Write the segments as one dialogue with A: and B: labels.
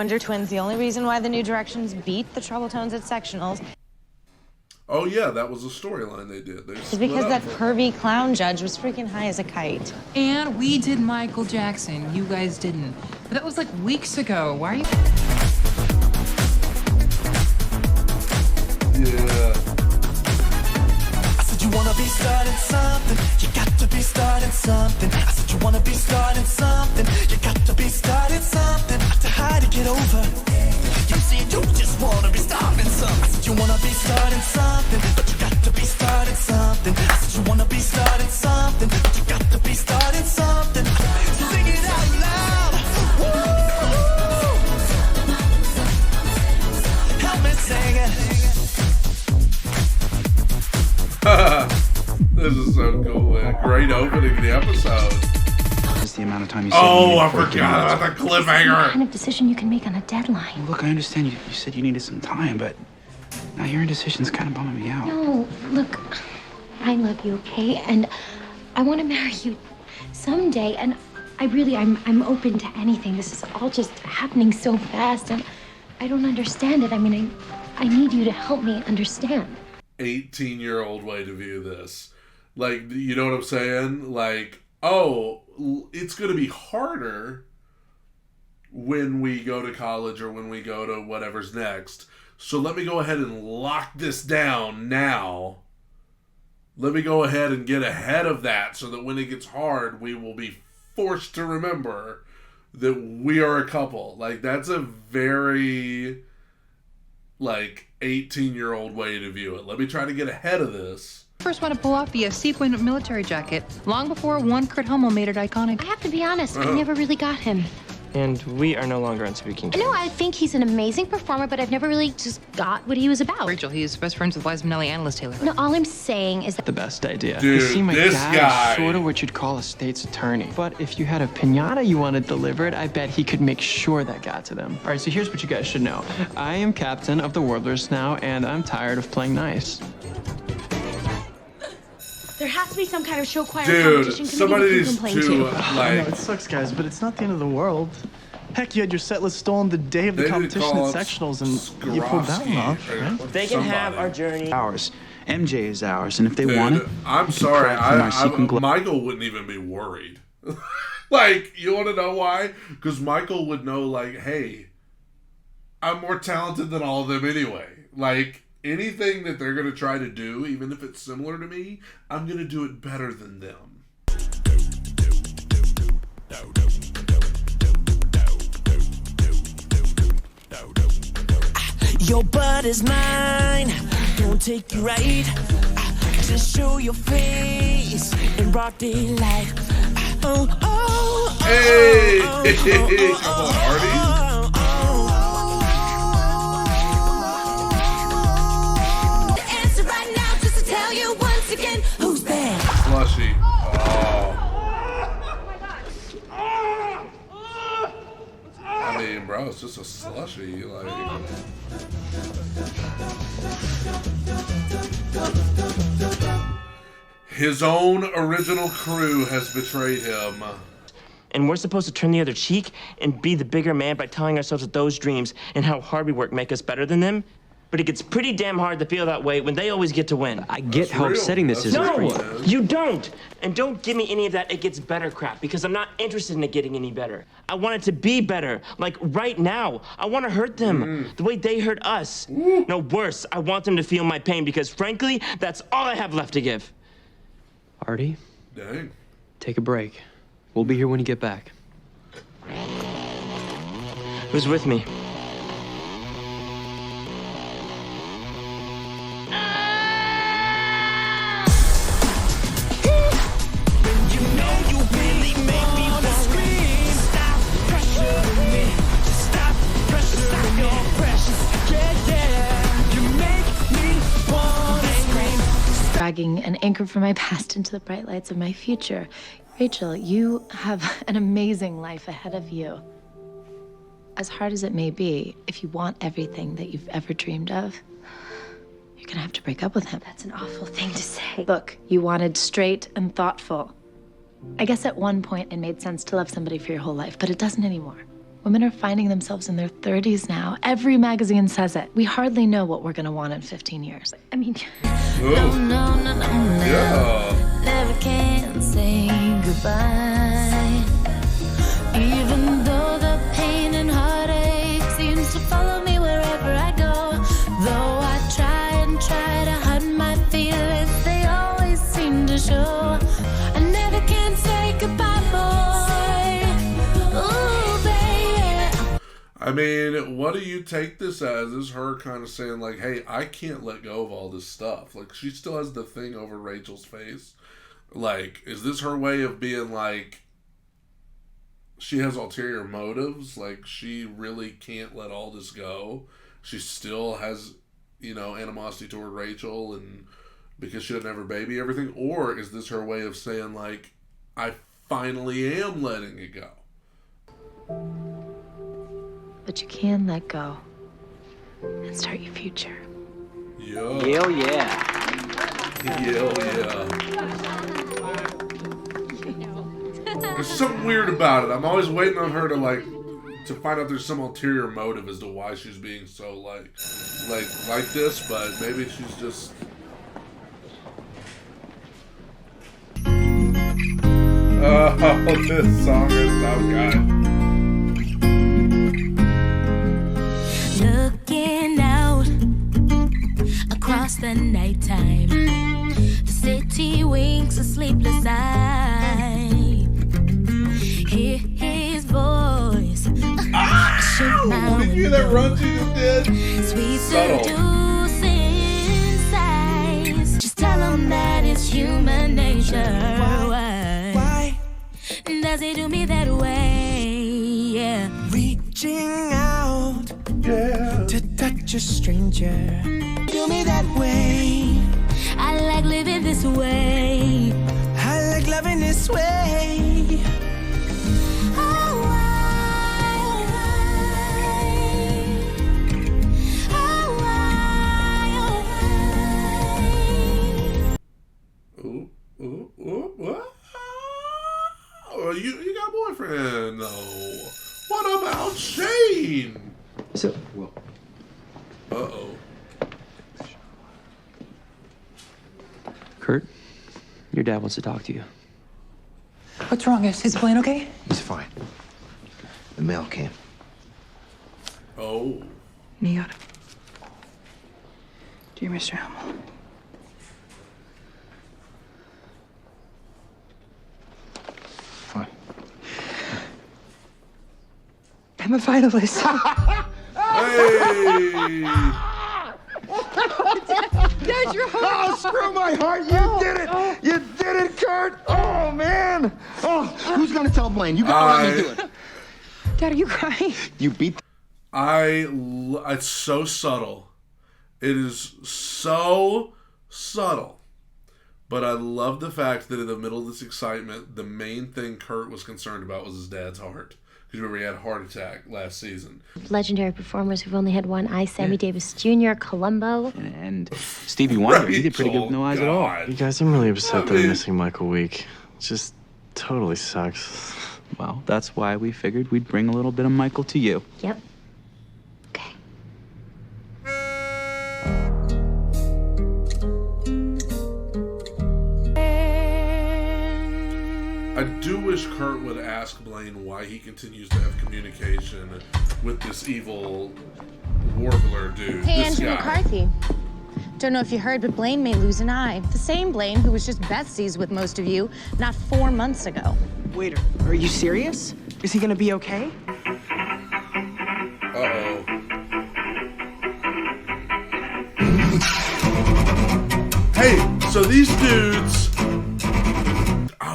A: Wonder Twins, the only reason why the New Directions beat the Trouble Tones at sectionals.
B: Oh yeah, that was a storyline they did.
A: It's because that pervy clown judge was freaking high as a kite.
C: And we did Michael Jackson. You guys didn't. But that was like weeks ago. Why are you...
B: Yeah.
D: I said you wanna be starting something. You got to be starting something. I said you wanna be starting something. You got to be starting something. Not to hide to get over. You see, you just wanna be starting something. I said you wanna be starting something, but you got to be starting something. I said you wanna be starting something, but you got to be starting something. Sing it out loud. Woo! Help me sing it.
B: This is so cool, man. Great opening to the episode.
E: Just the amount of time you
B: Oh, I forgot about the cliffhanger.
F: What kind of decision you can make on a deadline?
E: Look, I understand you said you needed some time, but now your indecision's kind of bumming me out.
F: No, look, I love you, okay? And I want to marry you someday. And I'm open to anything. This is all just happening so fast, and I don't understand it. I mean, I need you to help me understand.
B: 18-year-old way to view this. Like, you know what I'm saying? Like, oh, it's going to be harder when we go to college or when we go to whatever's next. So let me go ahead and lock this down now. Let me go ahead and get ahead of that so that when it gets hard, we will be forced to remember that we are a couple. Like, that's a very, like, 18-year-old way to view it. Let me try to get ahead of this.
C: First want to pull off the sequin military jacket long before one Kurt Hummel made it iconic.
F: I have to be honest, I never really got him.
G: And we are no longer on speaking terms.
F: No, I think he's an amazing performer, but I've never really just got what he was about.
C: Rachel, he's best friends with Liza Minnelli and Liz Taylor.
F: No, all I'm saying is that
G: The best idea.
B: Dude,
G: you see, my
B: this
G: dad
B: guy.
G: is sort of what you'd call a state's attorney. But if you had a pinata you wanted delivered, I bet he could make sure that got to them. All right, so here's what you guys should know. I am captain of the Warblers now, and I'm tired of playing nice.
F: there has to be some kind of show choir
B: Dude,
F: competition
B: somebody
F: committee
B: needs
F: that you can
B: to,
F: complain to.
H: I know,
B: like,
H: it sucks, guys, but it's not the end of the world. Heck, you had your set list stolen the day of the
B: they need to
H: competition
B: call
H: at
B: up
H: sectionals, and you pulled that one off,
B: Skrowski
H: right?
B: or
G: They can have
B: somebody.
G: our journey.
E: Ours. MJ is ours, and if they
B: Dude,
E: want it,
B: I'm
E: we can
B: sorry.
E: crack from our sequin glove.
B: Michael wouldn't even be worried. Like, you want to know why? Because Michael would know, like, hey, I'm more talented than all of them anyway. Like, anything that they're going to try to do, even if it's similar to me, I'm going to do it better than them.
D: Your butt is mine, don't take you right. Just show your face in broad daylight. Oh, oh, oh,
B: Hey!
D: oh,
B: Come on, Artie.
D: The answer right now, just to tell you once again, who's there?
B: Slushy. Oh. I mean, bro, it's just a slushy. Like, his own original crew has betrayed him.
G: And we're supposed to turn the other cheek and be the bigger man by telling ourselves that those dreams and how hard we work make us better than them. But it gets pretty damn hard to feel that way when they always get to win.
I: I get
B: That's
I: how
B: real.
I: upsetting this is
B: That's
I: for
B: real,
I: you.
B: man.
G: You don't. And don't give me any of that it gets better crap, because I'm not interested in it getting any better. I want it to be better, like right now. I want to hurt them the way they hurt us. No, worse, I want them to feel my pain, because frankly, that's all I have left to give.
I: Artie,
B: Dang.
I: take a break. We'll be here when you get back.
G: Who's with me?
D: You know you really make me wanna scream. Stop pressuring me. Stop pressuring your precious. Yeah, yeah. You make me wanna scream.
F: Dragging an anchor from my past into the bright lights of my future. Rachel, you have an amazing life ahead of you. As hard as it may be, if you want everything that you've ever dreamed of, you're gonna have to break up with him. That's an awful thing to say. Look, you wanted straight and thoughtful. I guess at one point it made sense to love somebody for your whole life, but it doesn't anymore. Women are finding themselves in their 30s now. Every magazine says it. We hardly know what we're gonna want in 15 years. I mean,
B: No, yeah.
F: never can say goodbye. Even though the pain and heartache seems to follow me wherever I go. Though I try and try to hide my feelings, they always seem to show. I never can say goodbye, boy. Ooh, baby.
B: I mean, what do you take this as? Is her kind of saying, like, hey, I can't let go of all this stuff. Like, she still has the thing over Rachel's face. Like, is this her way of being like, she has ulterior motives? Like, she really can't let all this go. She still has, you know, animosity toward Rachel and because she doesn't have her baby, everything? Or is this her way of saying, like, I finally am letting it go?
F: But you can let go and start your future.
B: Yeah.
J: Hell yeah.
B: Hell yeah. There's something weird about it. I'm always waiting on her to, like, to find out there's some ulterior motive as to why she's being so, like this, but maybe she's just... Oh, this song is so good.
K: Looking out across the nighttime, the city winks a sleepless eye. Hear his voice.
B: Ow! Did you hear that run she just did?
K: Sweet
B: Subtle.
K: seducing sighs. Just tell him that it's human nature. Why does he do me that way? Yeah.
D: Reaching out
B: Yeah.
D: to touch a stranger. Do me that way.
K: I like living this way.
D: I like loving this way.
K: Oh,
B: Ooh, what? Oh, you got a boyfriend, though. What about Shane?
I: So, well,
B: Uh-oh.
I: Kurt, your dad wants to talk to you.
C: What's wrong? Is his plane okay?
J: He's fine. The mail came.
B: Oh.
E: Neon. Dear Mr. Hamill.
J: Fine.
E: I'm a finalist.
B: Hey!
E: Dad, you're
J: Oh, screw my heart! You did it! You did it, Kurt! Oh, man! Oh, who's gonna tell Blaine? You gotta let me do it.
E: Dad, are you crying?
J: You beat
B: It's so subtle. It is so subtle. But I love the fact that in the middle of this excitement, the main thing Kurt was concerned about was his dad's heart. Because remember, he had a heart attack last season.
L: Legendary performers who've only had one eye: Sammy Davis Jr., Columbo.
E: And Stevie Wonder, he did pretty good with no eyes at all.
M: You guys, I'm really upset that I'm missing Michael Week. It just totally sucks.
E: Well, that's why we figured we'd bring a little bit of Michael to you.
L: Yep. Okay.
B: I do wish Kurt would ask Blaine why he continues to have communication with this evil warbler dude.
A: Hey,
B: this
A: Andrew
B: guy.
A: McCarthy. Don't know if you heard, but Blaine may lose an eye. The same Blaine who was just besties with most of you not 4 months ago.
N: Wait, are you serious? Is he gonna be okay?
B: Uh-oh. Hey, so these dudes...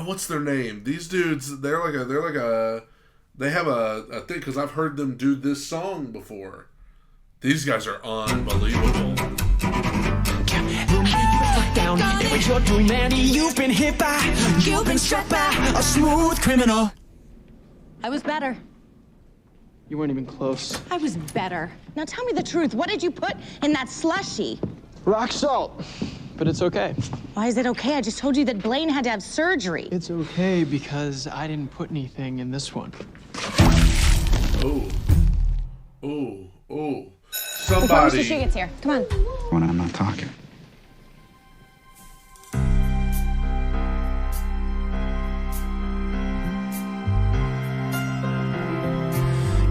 B: what's their name? These dudes, they have a thing, because I've heard them do this song before. These guys are unbelievable.
D: down. It was your doing, man. You've been hit by, you've been struck by a smooth criminal.
A: I was better.
E: You weren't even close.
A: I was better. Now tell me the truth. What did you put in that slushie?
E: Rock salt. But it's okay.
A: Why is it okay? I just told you that Blaine had to have surgery.
E: It's okay because I didn't put anything in this one.
B: Ooh. Ooh. Ooh.
A: We promise you she
B: Somebody.
A: gets here. Come on.
E: When I'm not talking.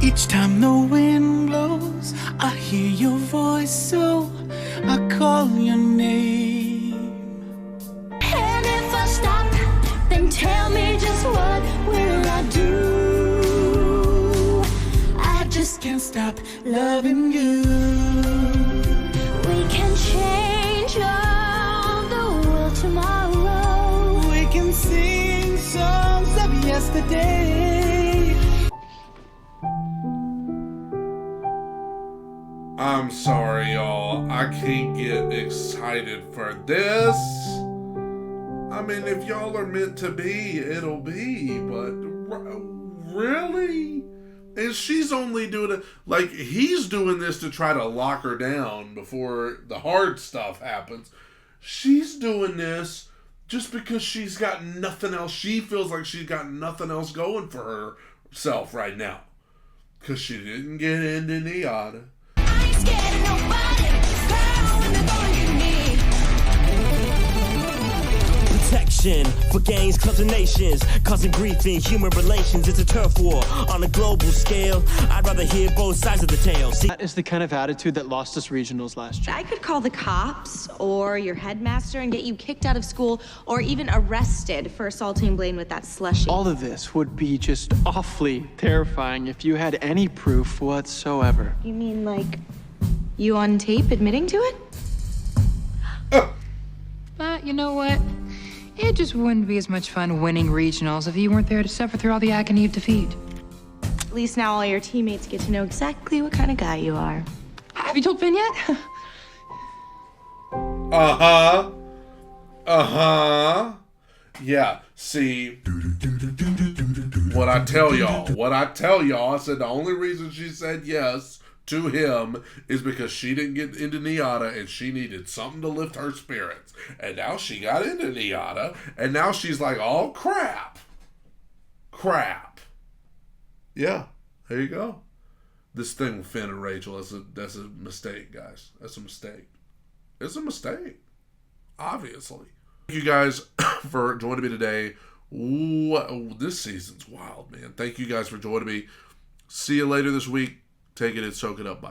D: Each time the wind blows, I hear your voice, so I call your name.
K: And if I stop, then tell me just what will I do? I just
D: Can't stop loving you.
K: We can change all the world tomorrow.
D: We can sing songs of yesterday.
B: I'm sorry, y'all. I can't get excited for this. I mean, if y'all are meant to be, it'll be. But really? And she's only doing it like he's doing this to try to lock her down before the hard stuff happens. She's doing this just because she's got nothing else. She feels like she's got nothing else going for herself right now. Because she didn't get into Niata.
G: Protection for gangs, clubs, and nations, causing grief in human relations. It's a turf war on a global scale. I'd rather hear both sides of the tale. See,
H: That is the kind of attitude that lost us regionals last year.
A: I could call the cops or your headmaster and get you kicked out of school or even arrested for assaulting Blaine with that slushie.
H: All of this would be just awfully terrifying if you had any proof whatsoever.
A: You mean like you on tape admitting to it?
C: But you know what? It just wouldn't be as much fun winning regionals if you weren't there to suffer through all the agony of defeat.
A: At least now all your teammates get to know exactly what kind of guy you are.
C: Have you told Finn yet?
B: Uh-huh. Uh-huh. Yeah, see, what I tell y'all, I said the only reason she said yes to him is because she didn't get into Niata and she needed something to lift her spirits. And now she got into Niata and now she's like, oh, crap. Crap. Yeah, there you go. This thing with Finn and Rachel, that's a mistake, guys. That's a mistake. It's a mistake. Obviously. Thank you guys for joining me today. This season's wild, man. Thank you guys for joining me. See you later this week. Take it and soak it up. Bye.